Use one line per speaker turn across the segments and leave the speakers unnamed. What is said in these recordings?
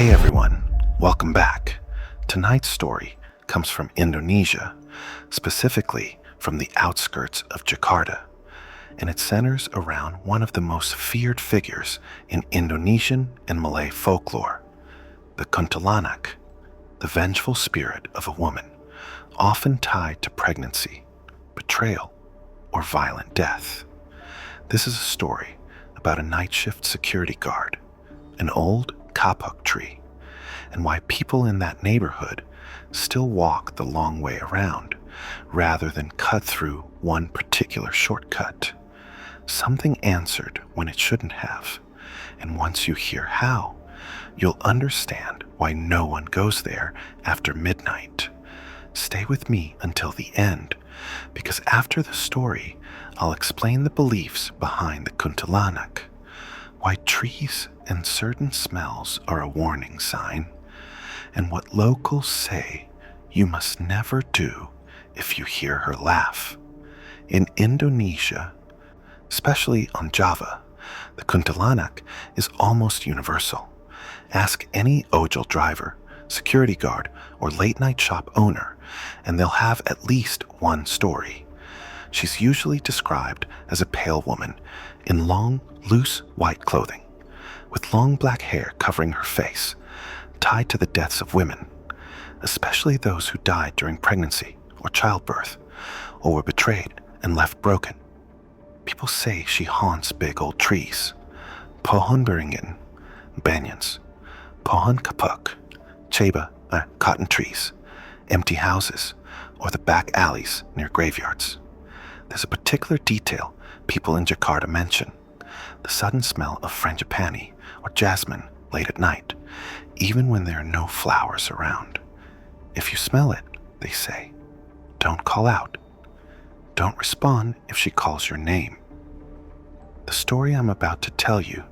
Hey everyone, welcome back. Tonight's story comes from Indonesia, specifically from the outskirts of Jakarta, and it centers around one of the most feared figures in Indonesian and Malay folklore, the Kuntilanak, the vengeful spirit of a woman, often tied to pregnancy, betrayal, or violent death. This is a story about a night shift security guard, an old kapuk tree, and why people in that neighborhood still walk the long way around rather than cut through one particular shortcut. Something answered when it shouldn't have, and once you hear how, you'll understand why no one goes there after midnight. Stay with me until the end, because after the story, I'll explain the beliefs behind the Kuntilanak, why trees and certain smells are a warning sign, and what locals say you must never do if you hear her laugh. In Indonesia, especially on Java, the Kuntilanak is almost universal. Ask any ojol driver, security guard, or late-night shop owner, and they'll have at least one story. She's usually described as a pale woman in long, loose white clothing, with long black hair covering her face, tied to the deaths of women, especially those who died during pregnancy or childbirth, or were betrayed and left broken. People say she haunts big old trees, pohon beringin, banyans, pohon kapuk, cheba, cotton trees, empty houses, or the back alleys near graveyards. There's a particular detail people in Jakarta mention: the sudden smell of frangipani or jasmine late at night, even when there are no flowers around. If you smell it, they say, don't call out. Don't respond if she calls your name. The story I'm about to tell you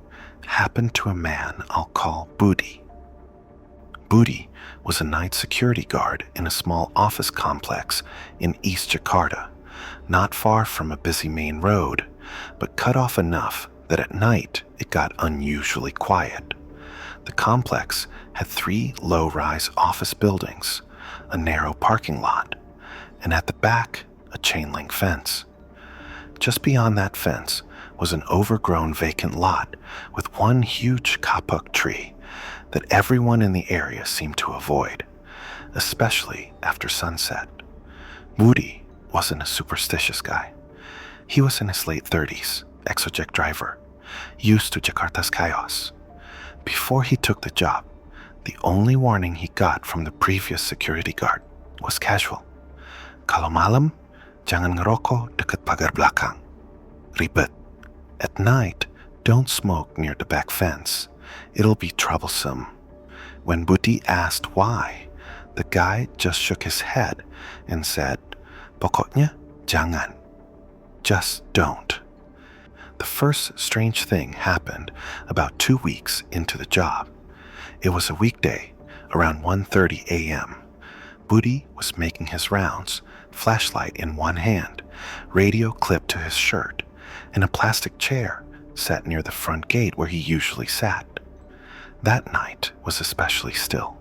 happened to a man I'll call Budi. Budi was a night security guard in a small office complex in East Jakarta, not far from a busy main road, but cut off enough that at night it got unusually quiet. The complex had 3 low-rise office buildings, a narrow parking lot, and at the back, a chain-link fence. Just beyond that fence was an overgrown vacant lot with one huge kapuk tree that everyone in the area seemed to avoid, especially after sunset. Budi wasn't a superstitious guy. He was in his late 30s, exojek driver, used to Jakarta's chaos. Before he took the job, the only warning he got from the previous security guard was casual. Kalau malam, jangan ngerokok dekat pagar belakang. Ribet. At night, don't smoke near the back fence. It'll be troublesome. When Budi asked why, the guy just shook his head and said, Pokoknya jangan. Just don't. The first strange thing happened about 2 weeks into the job. It was a weekday, around 1:30 a.m. Budi was making his rounds, flashlight in one hand, radio clipped to his shirt, and a plastic chair set near the front gate where he usually sat. That night was especially still.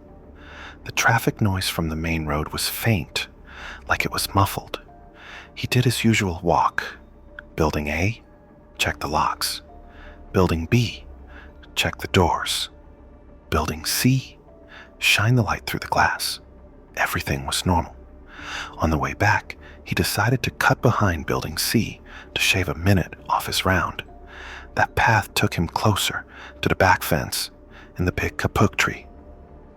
The traffic noise from the main road was faint, like it was muffled. He did his usual walk. Building A, check the locks. Building B, check the doors. Building C, shine the light through the glass. Everything was normal. On the way back, he decided to cut behind Building C to shave a minute off his round. That path took him closer to the back fence and the big kapuk tree.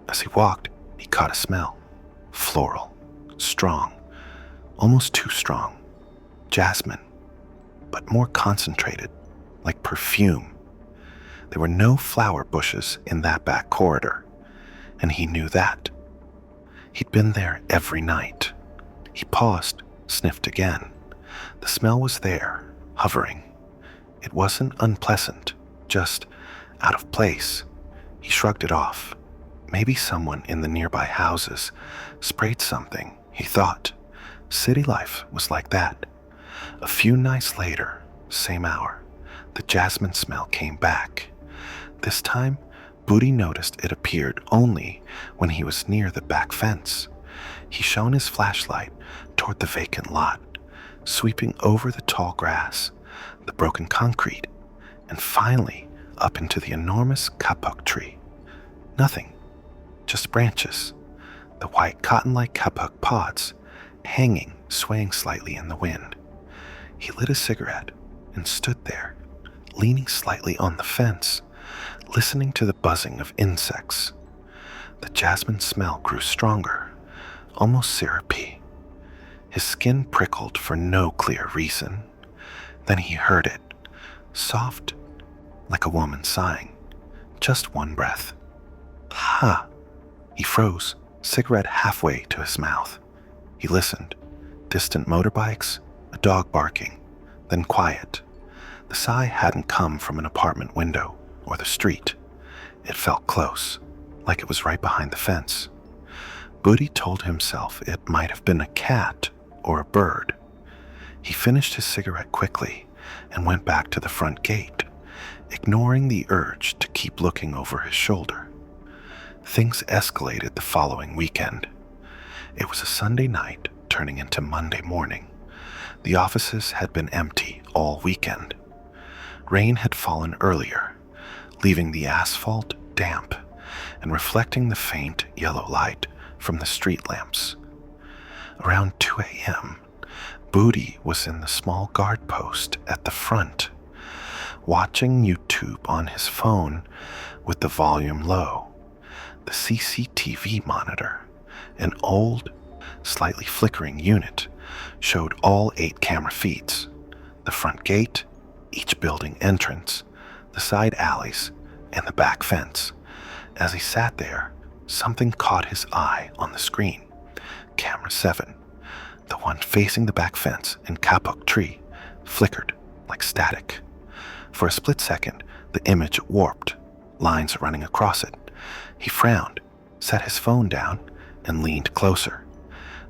As he walked, he caught a smell. Floral, strong, almost too strong. Jasmine, but more concentrated, like perfume. There were no flower bushes in that back corridor, and he knew that. He'd been there every night. He paused, sniffed again. The smell was there, hovering. It wasn't unpleasant, just out of place. He shrugged it off. Maybe someone in the nearby houses sprayed something, he thought. City life was like that. A few nights later, same hour, the jasmine smell came back. This time, Budi noticed it appeared only when he was near the back fence. He shone his flashlight toward the vacant lot, sweeping over the tall grass, the broken concrete, and finally up into the enormous kapuk tree. Nothing, just branches, the white cotton-like kapuk pods hanging, swaying slightly in the wind. He lit a cigarette and stood there, leaning slightly on the fence, listening to the buzzing of insects. The jasmine smell grew stronger, almost syrupy. His skin prickled for no clear reason. Then he heard it, soft, like a woman sighing. Just one breath. Ha! He froze, cigarette halfway to his mouth. He listened. Distant motorbikes, a dog barking, then quiet. The sigh hadn't come from an apartment window or the street. It felt close, like it was right behind the fence. Budi told himself it might have been a cat or a bird. He finished his cigarette quickly and went back to the front gate, ignoring the urge to keep looking over his shoulder. Things escalated the following weekend. It was a Sunday night turning into Monday morning. The offices had been empty all weekend. Rain had fallen earlier, leaving the asphalt damp and reflecting the faint yellow light from the street lamps. Around 2 a.m., Budi was in the small guard post at the front, watching YouTube on his phone with the volume low. The CCTV monitor, an old, slightly flickering unit, showed all 8 camera feeds: the front gate, each building entrance, the side alleys, and the back fence. As he sat there, something caught his eye on the screen. Camera 7, the one facing the back fence and kapuk tree, flickered like static. For a split second, the image warped, lines running across it. He frowned, set his phone down, and leaned closer.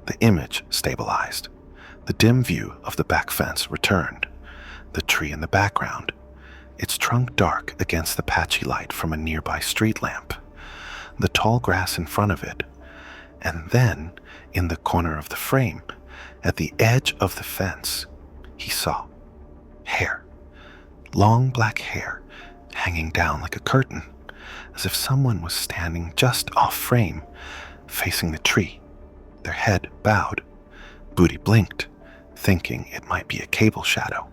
The image stabilized. The dim view of the back fence returned. The tree in the background, its trunk dark against the patchy light from a nearby street lamp. The tall grass in front of it. And then, in the corner of the frame, at the edge of the fence, he saw hair. Long black hair hanging down like a curtain, as if someone was standing just off frame, facing the tree, their head bowed. Budi blinked, thinking it might be a cable shadow.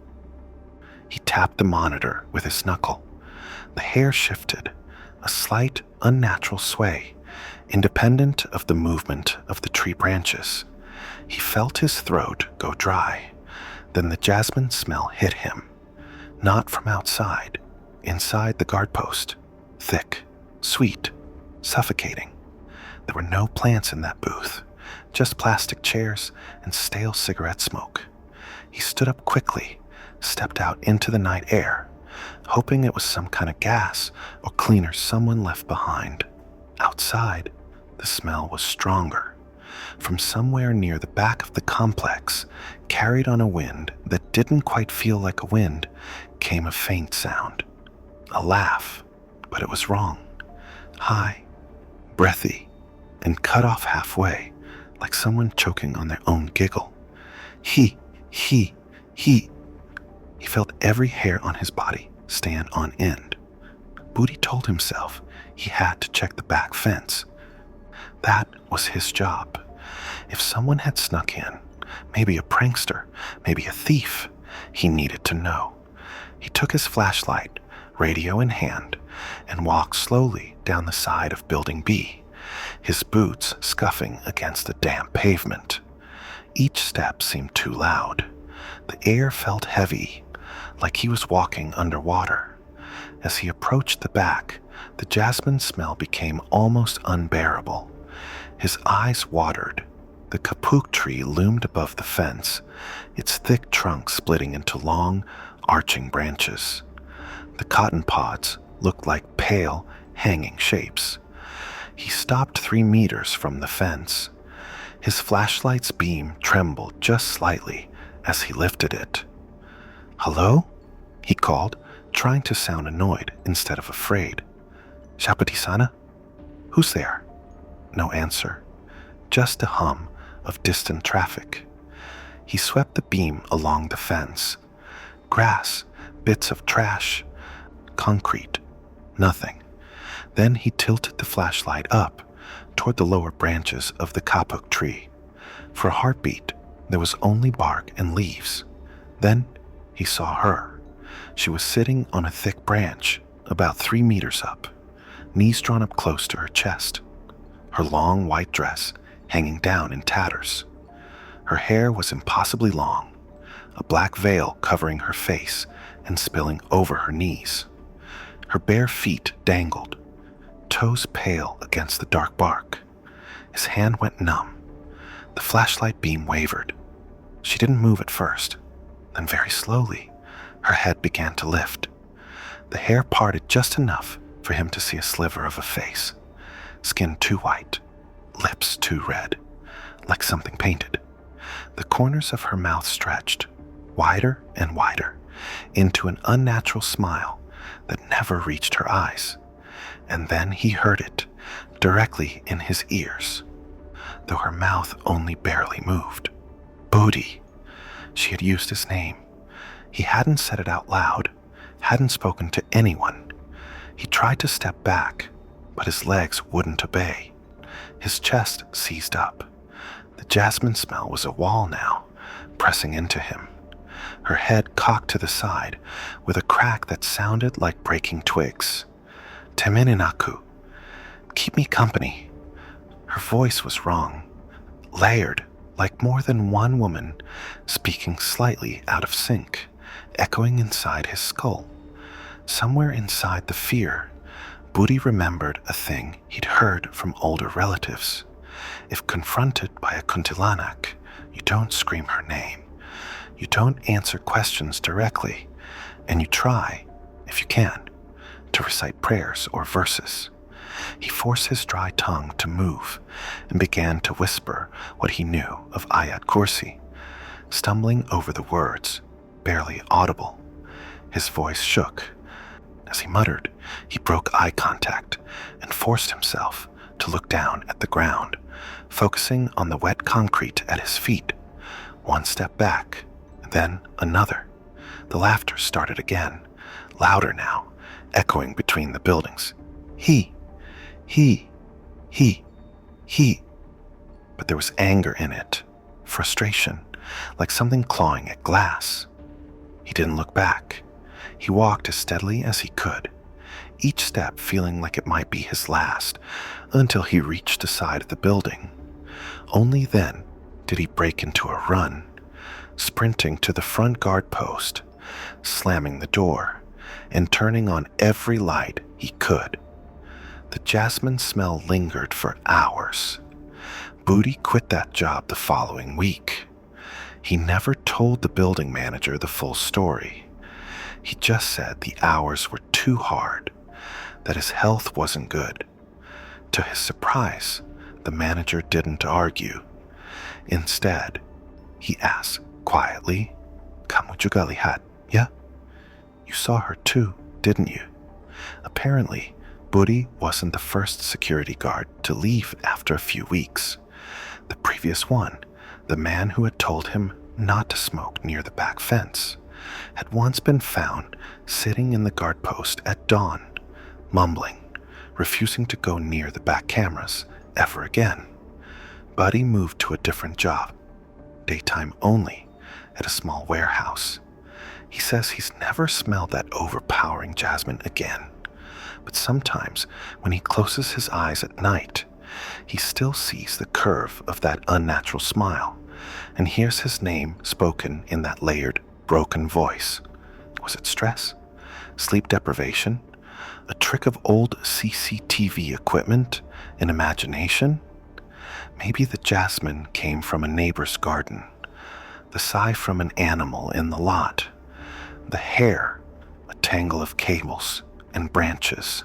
He tapped the monitor with his knuckle. The hair shifted, a slight, unnatural sway, independent of the movement of the tree branches. He felt his throat go dry. Then the jasmine smell hit him. Not from outside, inside the guard post. Thick, sweet, suffocating. There were no plants in that booth, just plastic chairs and stale cigarette smoke. He stood up quickly, stepped out into the night air, hoping it was some kind of gas or cleaner someone left behind. Outside, the smell was stronger. From somewhere near the back of the complex, carried on a wind that didn't quite feel like a wind, came a faint sound. A laugh, but it was wrong. High, breathy, and cut off halfway, like someone choking on their own giggle. He. He felt every hair on his body stand on end. Budi told himself he had to check the back fence. That was his job. If someone had snuck in, maybe a prankster, maybe a thief, he needed to know. He took his flashlight, radio in hand, and walked slowly down the side of Building B, his boots scuffing against the damp pavement. Each step seemed too loud. The air felt heavy, like he was walking underwater. As he approached the back, the jasmine smell became almost unbearable. His eyes watered. The kapuk tree loomed above the fence, its thick trunk splitting into long, arching branches. The cotton pods looked like pale, hanging shapes. He stopped 3 meters from the fence. His flashlight's beam trembled just slightly as he lifted it. "Hello?" he called, trying to sound annoyed instead of afraid. Siapa di sana? Who's there? No answer, just a hum of distant traffic. He swept the beam along the fence. Grass, bits of trash, concrete, nothing. Then he tilted the flashlight up toward the lower branches of the kapuk tree. For a heartbeat, there was only bark and leaves. Then he saw her. She was sitting on a thick branch, about 3 meters up, knees drawn up close to her chest, her long white dress hanging down in tatters. Her hair was impossibly long, a black veil covering her face and spilling over her knees. Her bare feet dangled, toes pale against the dark bark. His hand went numb. The flashlight beam wavered. She didn't move at first. Then very slowly, her head began to lift. The hair parted just enough for him to see a sliver of a face. Skin too white, lips too red, like something painted. The corners of her mouth stretched, wider and wider, into an unnatural smile that never reached her eyes. And then he heard it, directly in his ears, though her mouth only barely moved. Budi. She had used his name. He hadn't said it out loud, hadn't spoken to anyone. He tried to step back, but his legs wouldn't obey. His chest seized up. The jasmine smell was a wall now, pressing into him. Her head cocked to the side, with a crack that sounded like breaking twigs. Temenin aku. Keep me company. Her voice was wrong, layered, like more than one woman, speaking slightly out of sync, echoing inside his skull. Somewhere inside the fear, Budi remembered a thing he'd heard from older relatives. If confronted by a Kuntilanak, you don't scream her name. You don't answer questions directly, and you try, if you can, to recite prayers or verses. He forced his dry tongue to move and began to whisper what he knew of Ayat Kursi, stumbling over the words, barely audible. His voice shook. As he muttered, he broke eye contact and forced himself to look down at the ground, focusing on the wet concrete at his feet. One step back, then another. The laughter started again, louder now, echoing between the buildings. He. But there was anger in it, frustration, like something clawing at glass. He didn't look back. He walked as steadily as he could, each step feeling like it might be his last, until he reached the side of the building. Only then did he break into a run, sprinting to the front guard post, slamming the door, and turning on every light he could. The jasmine smell lingered for hours. Budi quit that job the following week. He never told the building manager the full story. He just said the hours were too hard, that his health wasn't good. To his surprise, the manager didn't argue. Instead, he asked quietly, "Kamu juga lihat, ya? You saw her too, didn't you?" Apparently, Budi wasn't the first security guard to leave after a few weeks. The previous one, the man who had told him not to smoke near the back fence, had once been found sitting in the guard post at dawn, mumbling, refusing to go near the back cameras ever again. Budi moved to a different job, daytime only, at a small warehouse. He says he's never smelled that overpowering jasmine again. But sometimes, when he closes his eyes at night, he still sees the curve of that unnatural smile and hears his name spoken in that layered, broken voice. Was it stress? Sleep deprivation? A trick of old CCTV equipment? An imagination? Maybe the jasmine came from a neighbor's garden, the sigh from an animal in the lot, the hair, a tangle of cables and branches.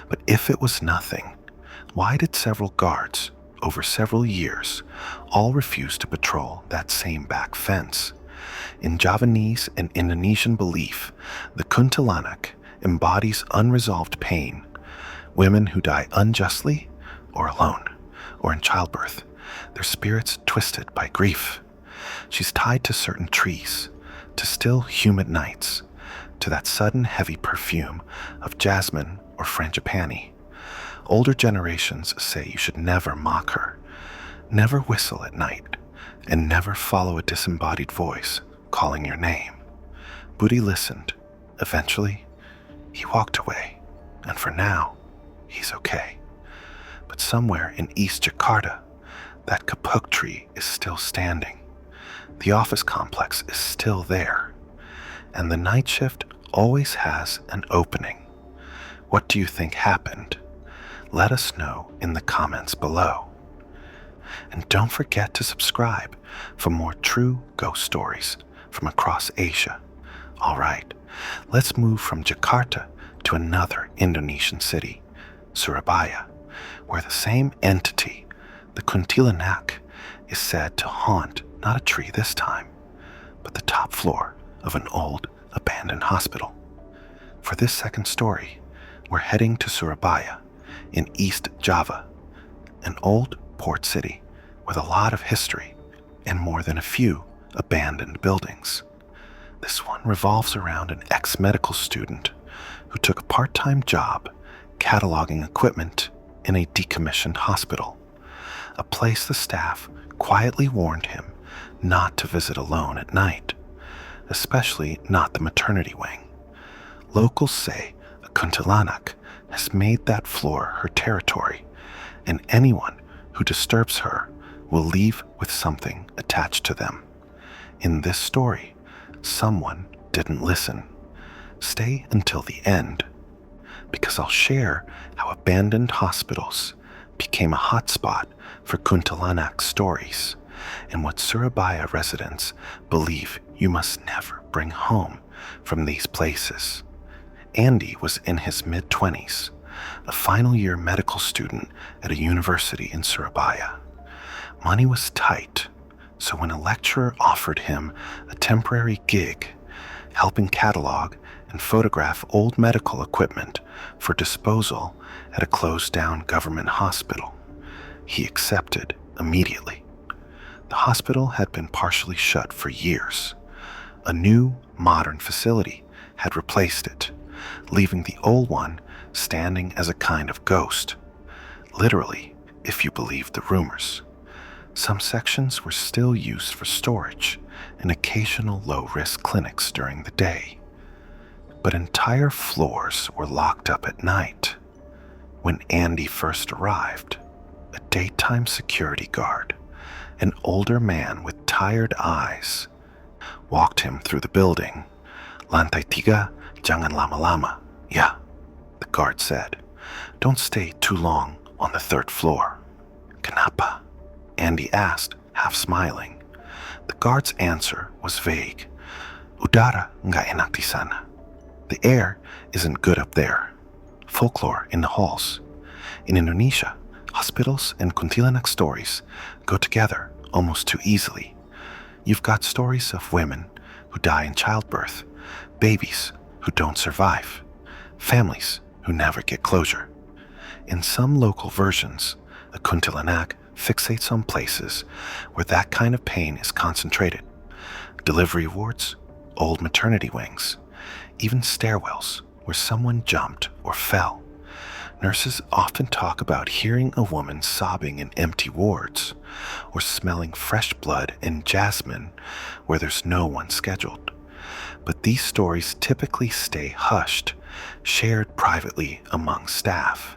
But if it was nothing, why did several guards, over several years, all refuse to patrol that same back fence? In Javanese and Indonesian belief, the Kuntilanak embodies unresolved pain, Women who die unjustly or alone or in childbirth, their spirits twisted by grief. She's tied to certain trees, to still humid nights, to that sudden heavy perfume of jasmine or frangipani. Older generations say you should never mock her, never whistle at night, and never follow a disembodied voice calling your name. Budi listened. Eventually, he walked away, and for now, he's okay. But somewhere in East Jakarta, that kapuk tree is still standing. The office complex is still there, and the night shift always has an opening. What do you think happened? Let us know in the comments below. And don't forget to subscribe for more true ghost stories from across Asia. All right, let's move from Jakarta to another Indonesian city, Surabaya, where the same entity, the Kuntilanak, is said to haunt not a tree this time, but the top floor of an old abandoned hospital. For this second story, we're heading to Surabaya in East Java, an old port city with a lot of history and more than a few abandoned buildings. This one revolves around an ex-medical student who took a part-time job cataloging equipment in a decommissioned hospital, a place the staff quietly warned him not to visit alone at night, especially not the maternity wing. Locals say a Kuntilanak has made that floor her territory, and anyone who disturbs her will leave with something attached to them. In this story, someone didn't listen. Stay until the end, because I'll share how abandoned hospitals became a hotspot for Kuntilanak stories, and what Surabaya residents believe you must never bring home from these places. Andy was in his mid-20s, a final year medical student at a university in Surabaya. Money was tight, so when a lecturer offered him a temporary gig, helping catalog and photograph old medical equipment for disposal at a closed-down government hospital, he accepted immediately. The hospital had been partially shut for years. A new, modern facility had replaced it, leaving the old one standing as a kind of ghost. Literally, if you believe the rumors. Some sections were still used for storage and occasional low-risk clinics during the day. But entire floors were locked up at night. When Andy first arrived, a daytime security guard, an older man with tired eyes, walked him through the building. "Lantai 3, jangan lama-lama." "Yeah," the guard said. "Don't stay too long on the third floor." "Kenapa?" Andy asked, half smiling. The guard's answer was vague. "Udara nggak enak di sana." The air isn't good up there. Folklore in the halls. In Indonesia, hospitals and Kuntilanak stories go together almost too easily. You've got stories of women who die in childbirth, babies who don't survive, families who never get closure. In some local versions, a Kuntilanak fixates on places where that kind of pain is concentrated. Delivery wards, old maternity wings, even stairwells where someone jumped or fell. Nurses often talk about hearing a woman sobbing in empty wards, or smelling fresh blood and jasmine where there's no one scheduled. But these stories typically stay hushed, shared privately among staff.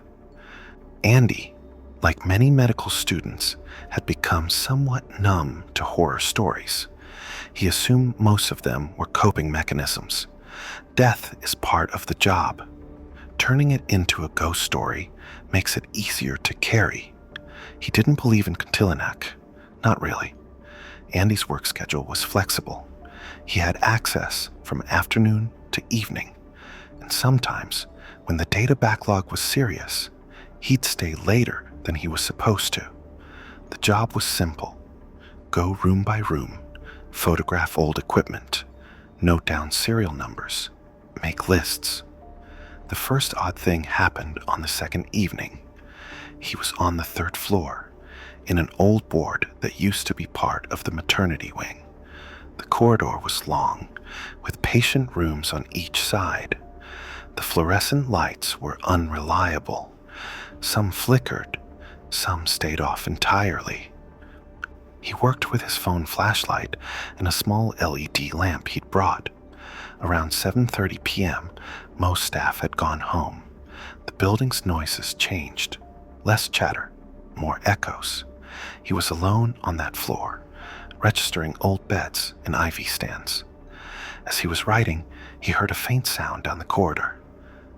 Andy, like many medical students, had become somewhat numb to horror stories. He assumed most of them were coping mechanisms. Death is part of the job. Turning it into a ghost story makes it easier to carry. He didn't believe in Kuntilanak. Not really. Andy's work schedule was flexible. He had access from afternoon to evening, and sometimes, when the data backlog was serious, he'd stay later than he was supposed to. The job was simple. Go room by room, photograph old equipment, note down serial numbers, make lists. The first odd thing happened on the second evening. He was on the third floor, in an old ward that used to be part of the maternity wing. The corridor was long, with patient rooms on each side. The fluorescent lights were unreliable. Some flickered, some stayed off entirely. He worked with his phone flashlight and a small LED lamp he'd brought. Around 7:30 p.m., most staff had gone home. The building's noises changed. Less chatter, more echoes. He was alone on that floor, registering old beds and IV stands. As he was writing, he heard a faint sound down the corridor.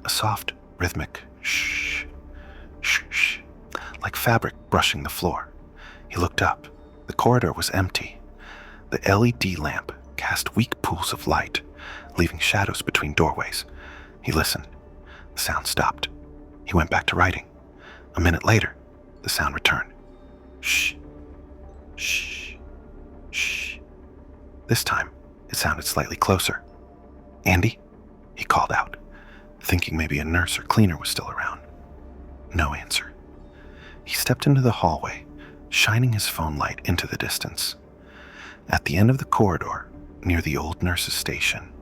A soft, rhythmic shh, shh, shh, like fabric brushing the floor. He looked up. The corridor was empty. The LED lamp cast weak pools of light, leaving shadows between doorways. He listened. The sound stopped. He went back to writing. A minute later, the sound returned. Shh, shh, shh. This time, it sounded slightly closer. "Andy?" he called out, thinking maybe a nurse or cleaner was still around. No answer. He stepped into the hallway, shining his phone light into the distance. At the end of the corridor, near the old nurse's station,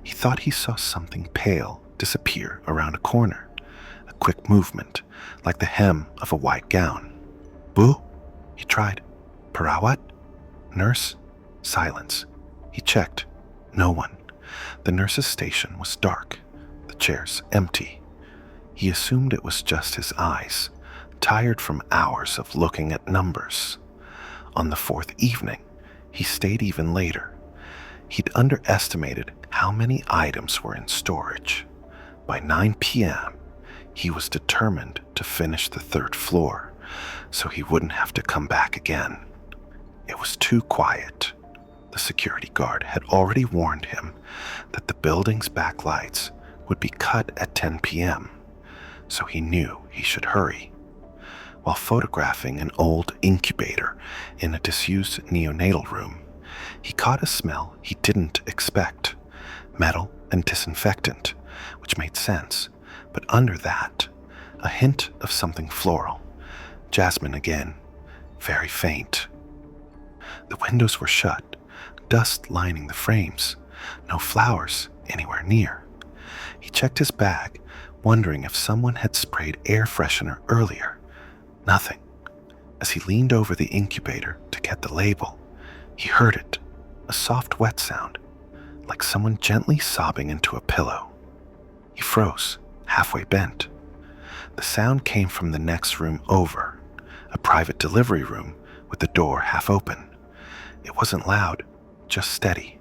he thought he saw something pale disappear around a corner, a quick movement, like the hem of a white gown. "Bu?" he tried. "Perawat?" "Nurse?" Silence. He checked. No one. The nurse's station was dark, the chairs empty. He assumed it was just his eyes, tired from hours of looking at numbers. On the fourth evening, he stayed even later. He'd underestimated how many items were in storage. By 9 p.m., he was determined to finish the third floor, so he wouldn't have to come back again. It was too quiet. The security guard had already warned him that the building's backlights would be cut at 10 p.m., so he knew he should hurry. While photographing an old incubator in a disused neonatal room, he caught a smell he didn't expect: metal and disinfectant, which made sense, but under that, a hint of something floral. Jasmine again, very faint. The windows were shut, dust lining the frames, no flowers anywhere near. He checked his bag, wondering if someone had sprayed air freshener earlier. Nothing. As he leaned over the incubator to get the label, he heard it, a soft wet sound, like someone gently sobbing into a pillow. He froze, halfway bent. The sound came from the next room over, a private delivery room with the door half open. It wasn't loud, just steady.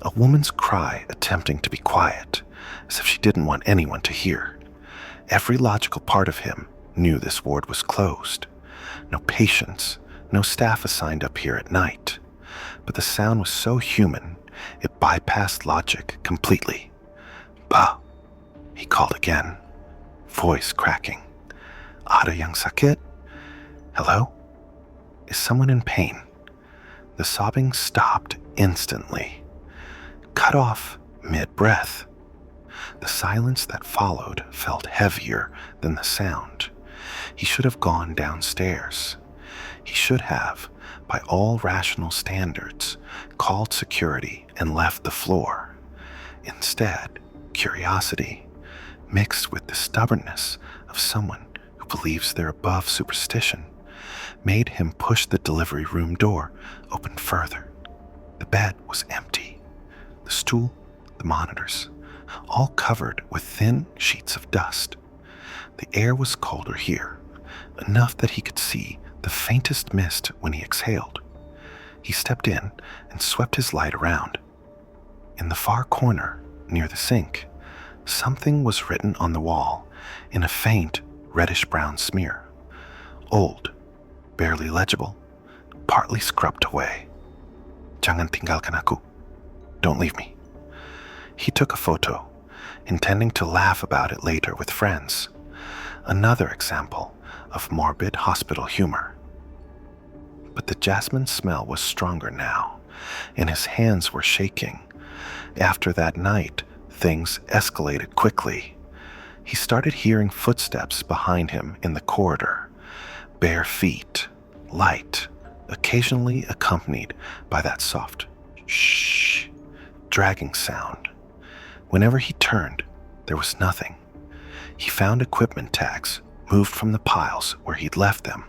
A woman's cry attempting to be quiet, as if she didn't want anyone to hear. Every logical part of him knew this ward was closed. No patients, no staff assigned up here at night. But the sound was so human, it bypassed logic completely. "Bah," he called again, voice cracking. "Ada yang sakit? Hello? Is someone in pain?" The sobbing stopped instantly, cut off mid-breath. The silence that followed felt heavier than the sound. He should have gone downstairs. He should have, by all rational standards, called security and left the floor. Instead, curiosity, mixed with the stubbornness of someone who believes they're above superstition, made him push the delivery room door open further. The bed was empty. The stool, the monitors, all covered with thin sheets of dust. The air was colder here, enough that he could see the faintest mist when he exhaled. He stepped in and swept his light around. In the far corner, near the sink, something was written on the wall in a faint reddish-brown smear. Old, barely legible, partly scrubbed away. "Jangan tinggalkan aku. Don't leave me." He took a photo, intending to laugh about it later with friends. Another example of morbid hospital humor. But the jasmine smell was stronger now, and his hands were shaking. After that night, things escalated quickly. He started hearing footsteps behind him in the corridor, bare feet, light, occasionally accompanied by that soft shh, dragging sound. Whenever he turned, there was nothing. He found equipment tags moved from the piles where he'd left them,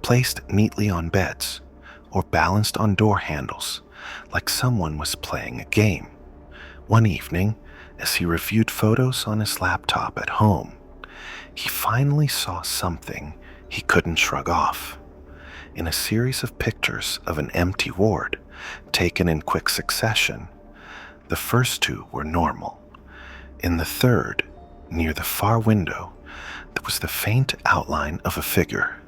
placed neatly on beds, or balanced on door handles, like someone was playing a game. One evening, as he reviewed photos on his laptop at home, he finally saw something he couldn't shrug off. In a series of pictures of an empty ward, taken in quick succession, the first two were normal. In the third, near the far window, there was the faint outline of a figure,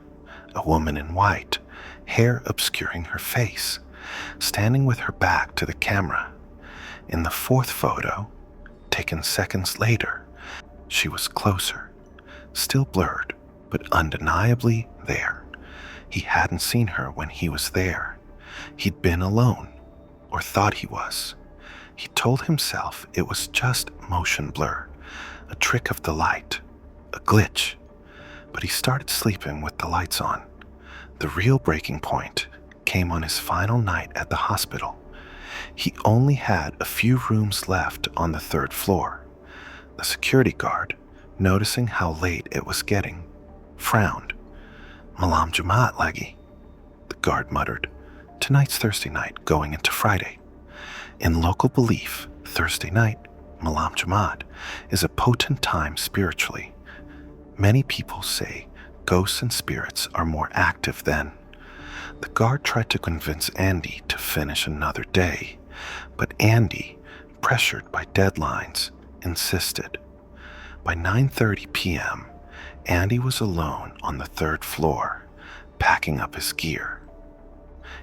a woman in white, hair obscuring her face, standing with her back to the camera. In the fourth photo, taken seconds later, she was closer, still blurred, but undeniably there. He hadn't seen her when he was there. He'd been alone, or thought he was. He told himself it was just motion blur, a trick of the light, a glitch. But he started sleeping with the lights on. The real breaking point came on his final night at the hospital. He only had a few rooms left on the third floor. The security guard, noticing how late it was getting, frowned. "Malam Jumat lagi," the guard muttered. "Tonight's Thursday night going into Friday." In local belief, Thursday night, Malam Jumat, is a potent time spiritually. Many people say ghosts and spirits are more active then. The guard tried to convince Andy to finish another day, but Andy, pressured by deadlines, insisted. By 9:30 p.m., Andy was alone on the third floor, packing up his gear.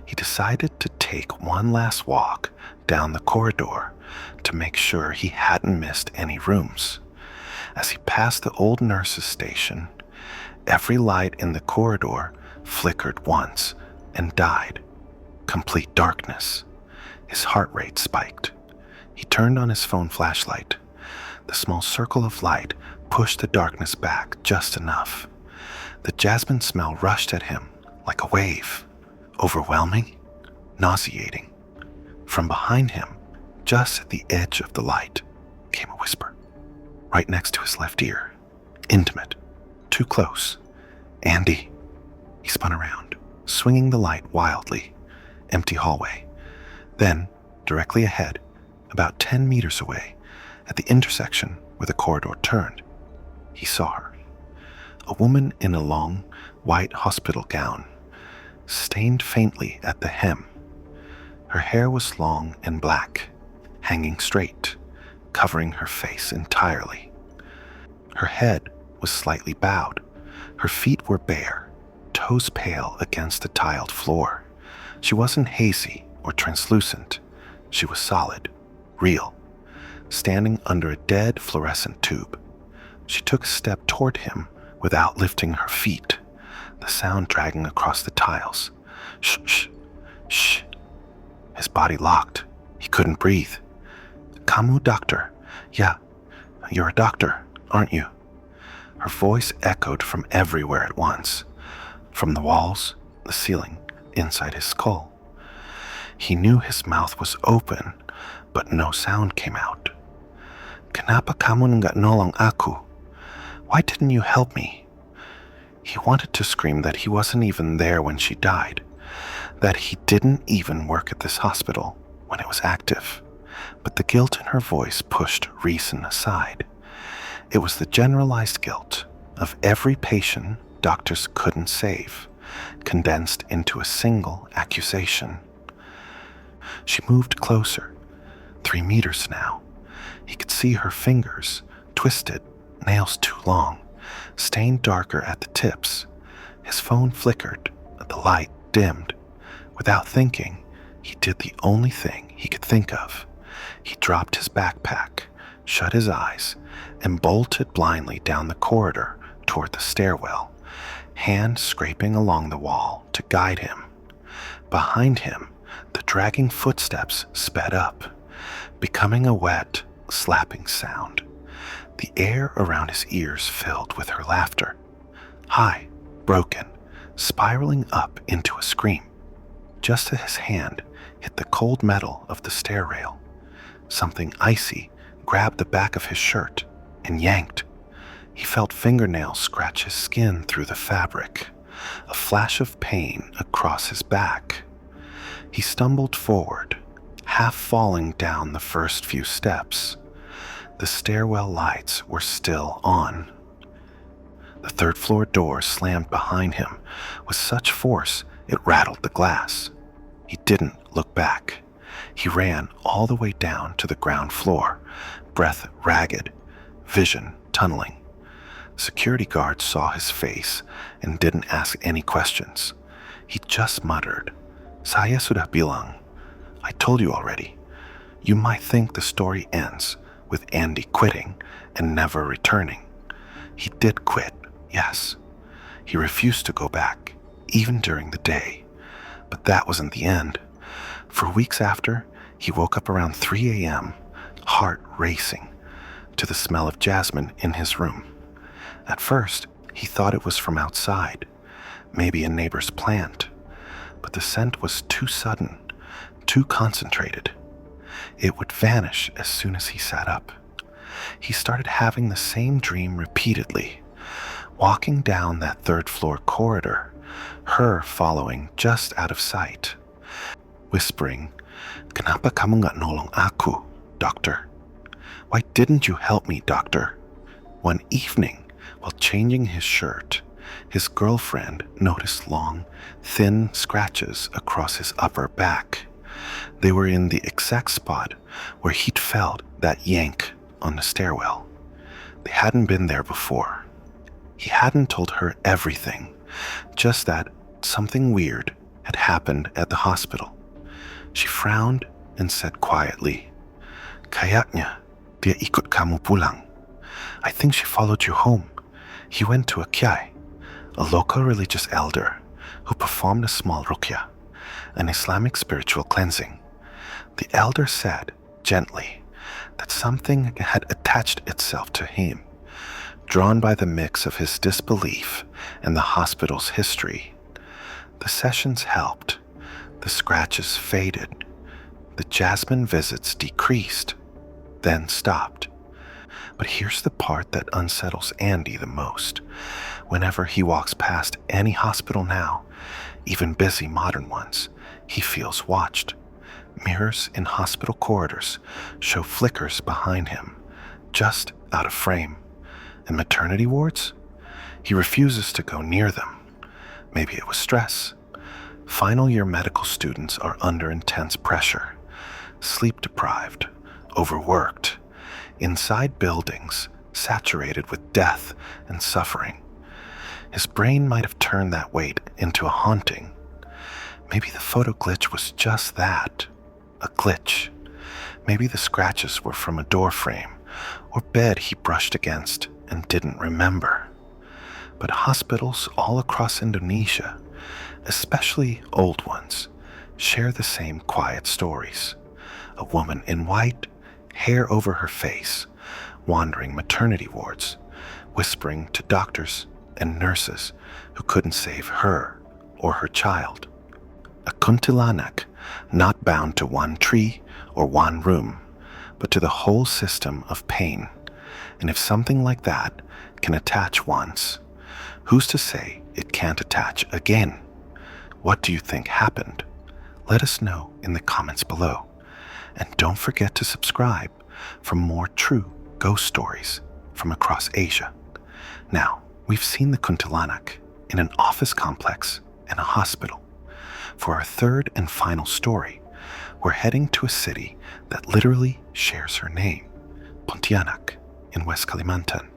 He decided to take one last walk down the corridor to make sure he hadn't missed any rooms. As he passed the old nurse's station, every light in the corridor flickered once and died. Complete darkness. His heart rate spiked. He turned on his phone flashlight. The small circle of light pushed the darkness back just enough. The jasmine smell rushed at him like a wave, overwhelming, nauseating. From behind him, just at the edge of the light, came a whisper, right next to his left ear. Intimate, too close. "Andy." He spun around, swinging the light wildly. Empty hallway. Then, directly ahead, about 10 meters away, at the intersection where the corridor turned, he saw her. A woman in a long, white hospital gown, stained faintly at the hem. Her hair was long and black, hanging straight, covering her face entirely. Her head was slightly bowed. Her feet were bare, toes pale against the tiled floor. She wasn't hazy or translucent. She was solid, real, standing under a dead fluorescent tube. She took a step toward him without lifting her feet, the sound dragging across the tiles. "Shh, shh, shh." His body locked. He couldn't breathe. "Kamu doctor? Yeah, you're a doctor, aren't you?" Her voice echoed from everywhere at once, from the walls, the ceiling, inside his skull. He knew his mouth was open, but no sound came out. "Kenapa kamu nggak nolong aku? Why didn't you help me?" He wanted to scream that he wasn't even there when she died, that he didn't even work at this hospital when it was active, but the guilt in her voice pushed reason aside. It was the generalized guilt of every patient doctors couldn't save, condensed into a single accusation. She moved closer, 3 meters now. He could see her fingers, twisted, nails too long, stained darker at the tips. His phone flickered, the light dimmed. Without thinking, he did the only thing he could think of. He dropped his backpack, shut his eyes, and bolted blindly down the corridor toward the stairwell, hand scraping along the wall to guide him. Behind him, the dragging footsteps sped up, becoming a wet, slapping sound. the air around his ears filled with her laughter, high, broken, spiraling up into a scream. Just as his hand hit the cold metal of the stair rail, something icy grabbed the back of his shirt and yanked. He felt fingernails scratch his skin through the fabric, a flash of pain across his back. He stumbled forward, half falling down the first few steps. The stairwell lights were still on. The third-floor door slammed behind him with such force it rattled the glass. He didn't look back. He ran all the way down to the ground floor, breath ragged, vision tunneling. Security guards saw his face and didn't ask any questions. He just muttered, "Saya sudah bilang. I told you already. You might think the story ends with Andy quitting and never returning. He did quit, yes. He refused to go back, even during the day. But that wasn't the end. For weeks after, he woke up around 3 a.m., heart racing, to the smell of jasmine in his room. At first, he thought it was from outside, maybe a neighbor's plant. But the scent was too sudden, too concentrated. It would vanish as soon as he sat up. He started having the same dream repeatedly, walking down that third-floor corridor, her following just out of sight, whispering, "Kenapa kamu nggak nolong aku, doctor? Why didn't you help me, doctor?" One evening, while changing his shirt, his girlfriend noticed long, thin scratches across his upper back. They were in the exact spot where he'd felt that yank on the stairwell. They hadn't been there before. He hadn't told her everything, just that something weird had happened at the hospital. She frowned and said quietly, "Kayaknya dia ikut kamu pulang. I think she followed you home. He went to a kiai, a local religious elder who performed a small ruqyah, an Islamic spiritual cleansing. The elder said, gently, that something had attached itself to him, drawn by the mix of his disbelief and the hospital's history. The sessions helped. The scratches faded. The jasmine visits decreased, then stopped. But here's the part that unsettles Andy the most. Whenever he walks past any hospital now, even busy modern ones, he feels watched. Mirrors in hospital corridors show flickers behind him, just out of frame. And maternity wards? He refuses to go near them. Maybe it was stress. Final year medical students are under intense pressure, sleep deprived, overworked, inside buildings saturated with death and suffering. His brain might have turned that weight into a haunting. Maybe the photo glitch was just that, a glitch. Maybe the scratches were from a door frame or bed he brushed against and didn't remember. But hospitals all across Indonesia, especially old ones, share the same quiet stories. A woman in white, hair over her face, wandering maternity wards, whispering to doctors and nurses who couldn't save her or her child. A Kuntilanak, not bound to one tree or one room, but to the whole system of pain. And if something like that can attach once, who's to say it can't attach again? What do you think happened? Let us know in the comments below. And don't forget to subscribe for more true ghost stories from across Asia. Now, we've seen the Kuntilanak in an office complex and a hospital. For our third and final story, we're heading to a city that literally shares her name, Pontianak in West Kalimantan,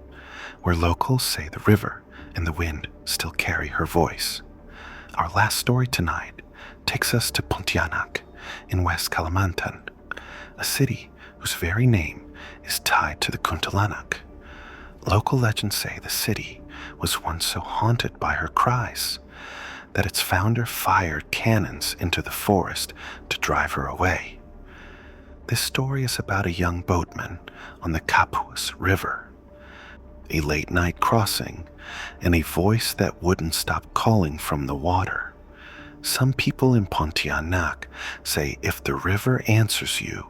where locals say the river and the wind still carry her voice. Our last story tonight takes us to Pontianak in West Kalimantan, a city whose very name is tied to the Kuntilanak. Local legends say the city was once so haunted by her cries that its founder fired cannons into the forest to drive her away. This story is about a young boatman on the Kapuas River, a late-night crossing, and a voice that wouldn't stop calling from the water. Some people in Pontianak say if the river answers you,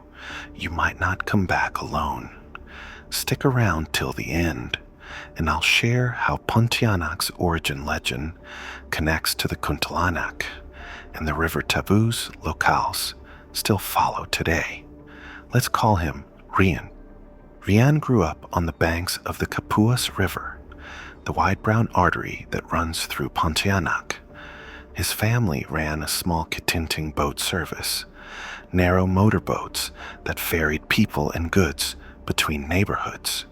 you might not come back alone. Stick around till the end, and I'll share how Pontianak's origin legend connects to the Kuntilanak, and the river taboos locales still follow today. Let's call him Rian. Rian grew up on the banks of the Kapuas River, the wide brown artery that runs through Pontianak. His family ran a small Kitinting boat service, narrow motorboats that ferried people and goods between neighborhoods.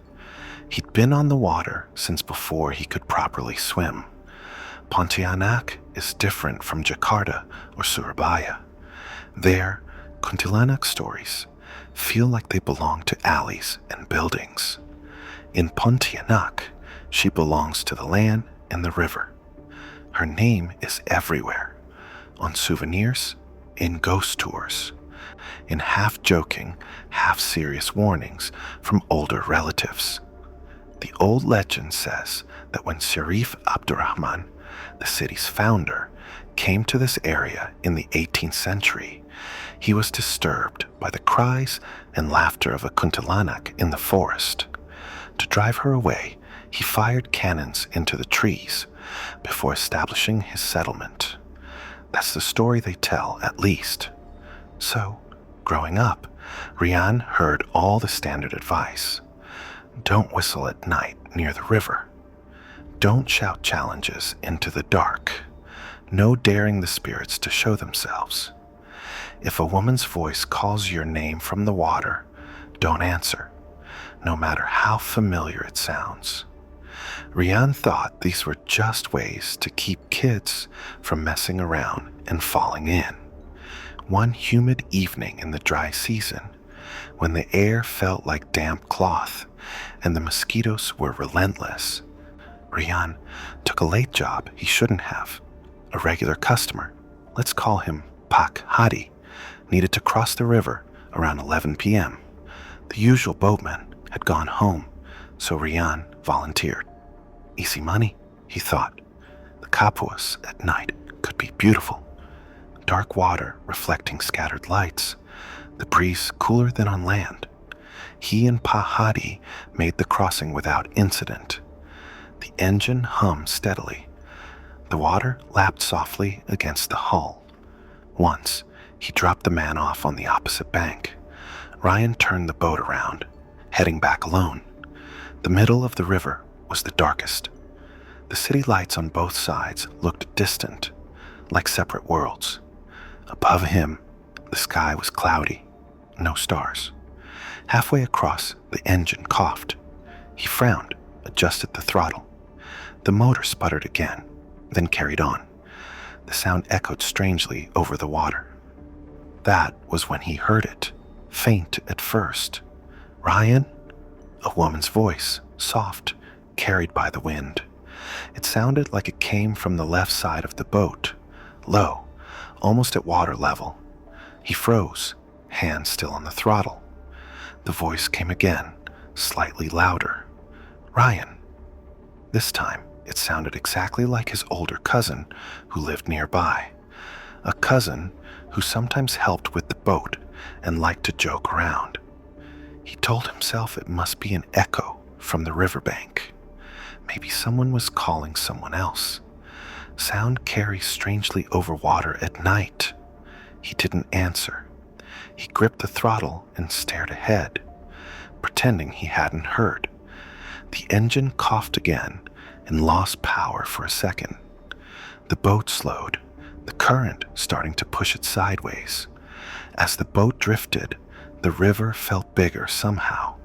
He'd been on the water since before he could properly swim. Pontianak is different from Jakarta or Surabaya. There, Kuntilanak stories feel like they belong to alleys and buildings. In Pontianak, she belongs to the land and the river. Her name is everywhere, on souvenirs, in ghost tours, in half-joking, half-serious warnings from older relatives. The old legend says that when Sharif Abdurrahman, the city's founder, came to this area in the 18th century, he was disturbed by the cries and laughter of a Kuntilanak in the forest. To drive her away, he fired cannons into the trees before establishing his settlement. That's the story they tell, at least. So, growing up, Rian heard all the standard advice. Don't whistle at night near the river. Don't shout challenges into the dark. No daring the spirits to show themselves. If a woman's voice calls your name from the water, don't answer, no matter how familiar it sounds. Rian thought these were just ways to keep kids from messing around and falling in. One humid evening in the dry season, when the air felt like damp cloth and the mosquitoes were relentless, Rian took a late job he shouldn't have. A regular customer, let's call him Pak Hadi, needed to cross the river around 11 p.m. The usual boatman had gone home, so Rian volunteered. Easy money, he thought. The Kapuas at night could be beautiful. Dark water reflecting scattered lights, the breeze cooler than on land. He and Pa Hadi made the crossing without incident. The engine hummed steadily. The water lapped softly against the hull. Once, he dropped the man off on the opposite bank. Rian turned the boat around, heading back alone. The middle of the river was the darkest. The city lights on both sides looked distant, like separate worlds. Above him, the sky was cloudy, no stars. Halfway across, the engine coughed. He frowned, adjusted the throttle. The motor sputtered again, then carried on. The sound echoed strangely over the water. That was when he heard it, faint at first. Rian? A woman's voice, soft, carried by the wind. It sounded like it came from the left side of the boat, low, almost at water level. He froze, hands still on the throttle. The voice came again, slightly louder. Rian. This time, it sounded exactly like his older cousin who lived nearby. A cousin who sometimes helped with the boat and liked to joke around. He told himself it must be an echo from the riverbank. Maybe someone was calling someone else. Sound carries strangely over water at night. He didn't answer. He gripped the throttle and stared ahead, pretending he hadn't heard. The engine coughed again and lost power for a second. The boat slowed, the current starting to push it sideways. As the boat drifted, the river felt bigger somehow,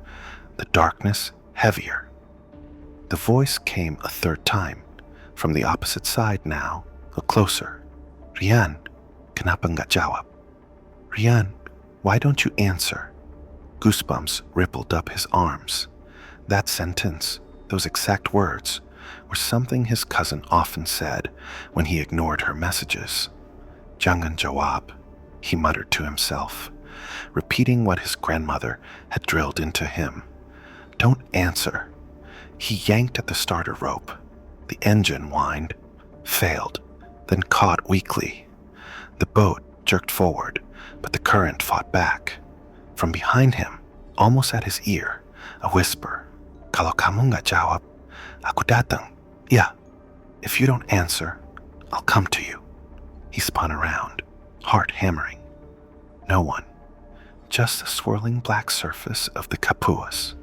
the darkness heavier. The voice came a third time, from the opposite side now, a closer. Rian, kenapa nggak jawab? Rian, why don't you answer? Goosebumps rippled up his arms. That sentence, those exact words, were something his cousin often said when he ignored her messages. Jangan jawab, he muttered to himself, repeating what his grandmother had drilled into him. Don't answer. He yanked at the starter rope. The engine whined, failed, then caught weakly. The boat jerked forward, but the current fought back. From behind him, almost at his ear, a whisper. Kalau kamu nggak jawab, aku datang. Yeah, if you don't answer, I'll come to you. He spun around, heart hammering. No one. Just the swirling black surface of the Kapuas.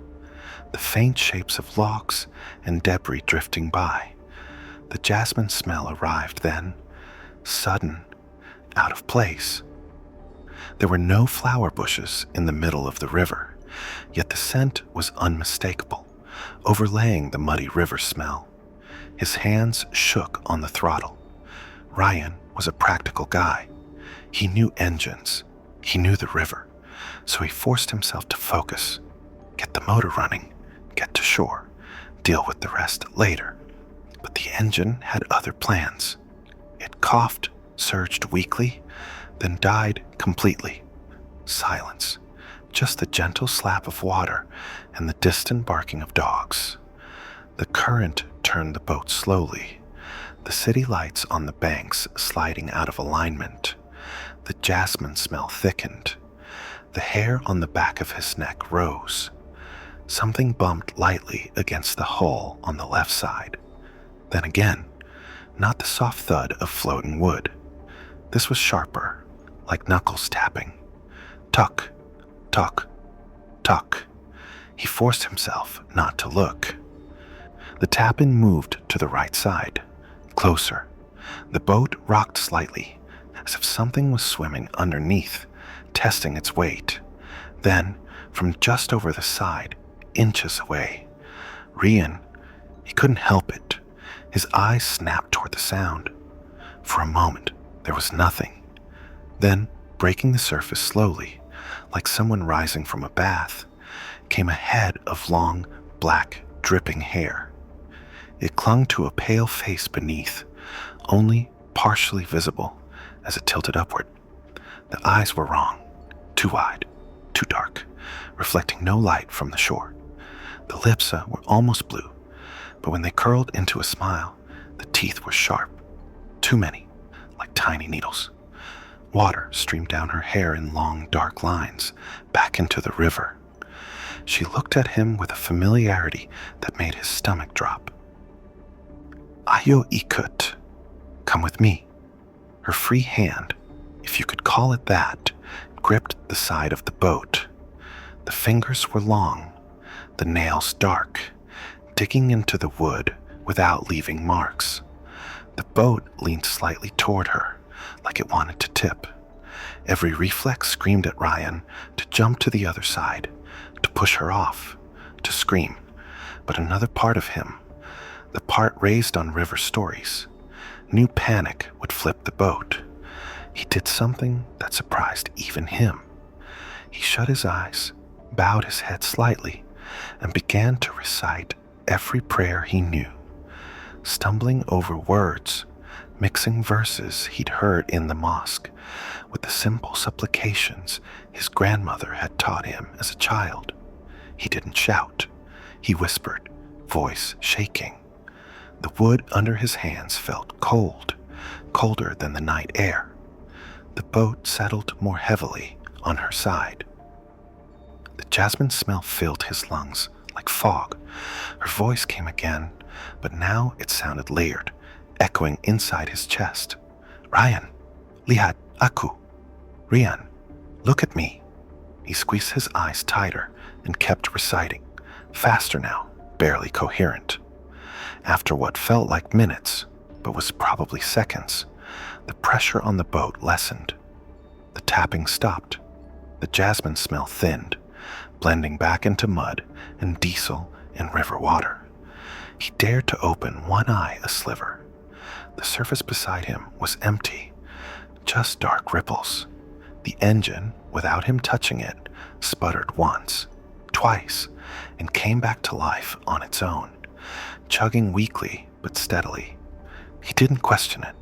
The faint shapes of logs and debris drifting by. The jasmine smell arrived then, sudden, out of place. There were no flower bushes in the middle of the river, yet the scent was unmistakable, overlaying the muddy river smell. His hands shook on the throttle. Rian was a practical guy. He knew engines. He knew the river. So he forced himself to focus. Get the motor running. Get to shore. Deal with the rest later. But the engine had other plans. It coughed, surged weakly, then died completely. Silence. Just the gentle slap of water and the distant barking of dogs. The current turned the boat slowly, the city lights on the banks sliding out of alignment. The jasmine smell thickened. The hair on the back of his neck rose. Something bumped lightly against the hull on the left side. Then again, not the soft thud of floating wood. This was sharper, like knuckles tapping. Tuck, tuck, tuck. He forced himself not to look. The tapping moved to the right side, closer. The boat rocked slightly, as if something was swimming underneath, testing its weight. Then, from just over the side, inches away, Rian, he couldn't help it. His eyes snapped toward the sound. For a moment, there was nothing. Then, breaking the surface slowly, like someone rising from a bath, came a head of long, black, dripping hair. It clung to a pale face beneath, only partially visible as it tilted upward. The eyes were wrong, too wide, too dark, reflecting no light from the shore. The lips were almost blue, but when they curled into a smile, the teeth were sharp, too many, like tiny needles. Water streamed down her hair in long, dark lines, back into the river. She looked at him with a familiarity that made his stomach drop. Ayo ikut. Come with me. Her free hand, if you could call it that, gripped the side of the boat. The fingers were long, the nails dark, digging into the wood without leaving marks. The boat leaned slightly toward her, like it wanted to tip. Every reflex screamed at Rian to jump to the other side, to push her off, to scream. But another part of him, the part raised on river stories, knew panic would flip the boat. He did something that surprised even him. He shut his eyes, bowed his head slightly, and began to recite every prayer he knew, stumbling over words, mixing verses he'd heard in the mosque with the simple supplications his grandmother had taught him as a child. He didn't shout. He whispered, voice shaking. The wood under his hands felt cold, colder than the night air. The boat settled more heavily on her side. The jasmine smell filled his lungs like fog. Her voice came again, but now it sounded layered, echoing inside his chest. Rian, lihat aku. Rian, look at me. He squeezed his eyes tighter and kept reciting, faster now, barely coherent. After what felt like minutes, but was probably seconds, the pressure on the boat lessened. The tapping stopped. The jasmine smell thinned, blending back into mud and diesel and river water. He dared to open one eye a sliver. The surface beside him was empty, just dark ripples. The engine, without him touching it, sputtered once, twice, and came back to life on its own, chugging weakly but steadily. He didn't question it.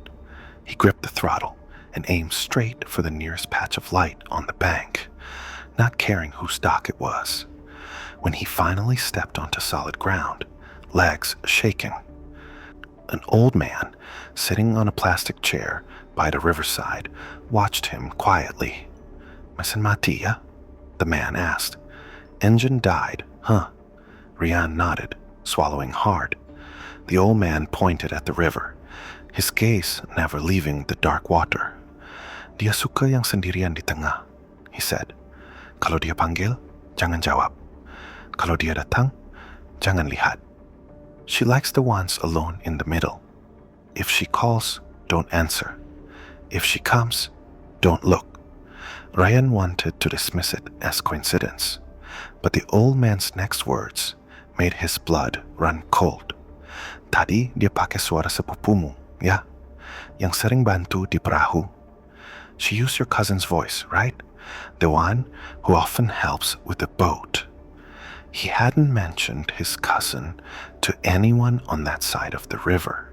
He gripped the throttle and aimed straight for the nearest patch of light on the bank, not caring whose dock it was. When he finally stepped onto solid ground, legs shaking. An old man, sitting on a plastic chair by the riverside, watched him quietly. "Masin mati ya?" the man asked. "Engine died, huh?" Rian nodded, swallowing hard. The old man pointed at the river, his gaze never leaving the dark water. "Dia suka yang sendirian di tengah," he said. "Kalau dia panggil, jangan jawab. Kalau dia datang, jangan lihat. She likes the ones alone in the middle. If she calls, don't answer. If she comes, don't look." Ryan wanted to dismiss it as coincidence, but the old man's next words made his blood run cold. "Tadi dia pakai suara sepupumu, ya? Yang sering bantu di perahu. She used your cousin's voice, right? The one who often helps with the boat." He hadn't mentioned his cousin to anyone on that side of the river.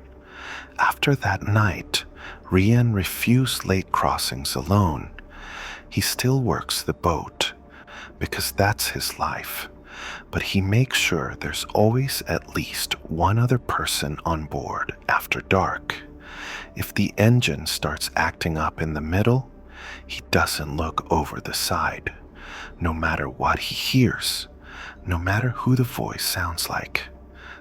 After that night, Rian refused late crossings alone. He still works the boat, because that's his life, but he makes sure there's always at least one other person on board after dark. If the engine starts acting up in the middle, he doesn't look over the side, no matter what he hears, no matter who the voice sounds like.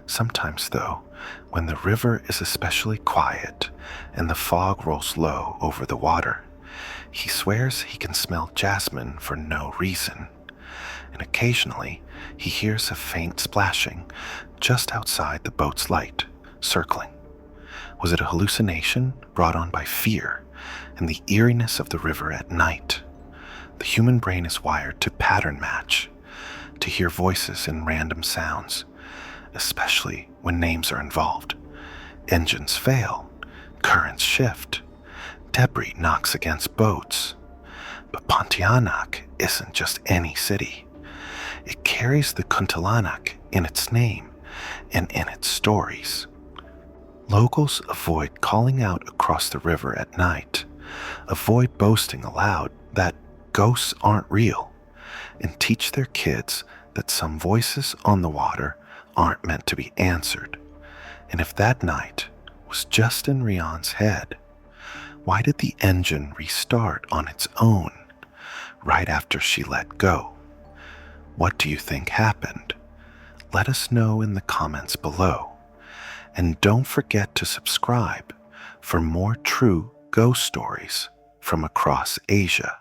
Sometimes, though, when the river is especially quiet and the fog rolls low over the water, he swears he can smell jasmine for no reason. And occasionally, he hears a faint splashing just outside the boat's light, circling. Was it a hallucination brought on by fear and the eeriness of the river at night? The human brain is wired to pattern match, to hear voices and random sounds, especially when names are involved. Engines fail, currents shift, debris knocks against boats. But Pontianak isn't just any city. It carries the Kuntilanak in its name and in its stories. Locals avoid calling out across the river at night, avoid boasting aloud that ghosts aren't real, and teach their kids that some voices on the water aren't meant to be answered. And if that night was just in Rian's head, why did the engine restart on its own right after she let go? What do you think happened? Let us know in the comments below. And don't forget to subscribe for more true ghost stories from across Asia.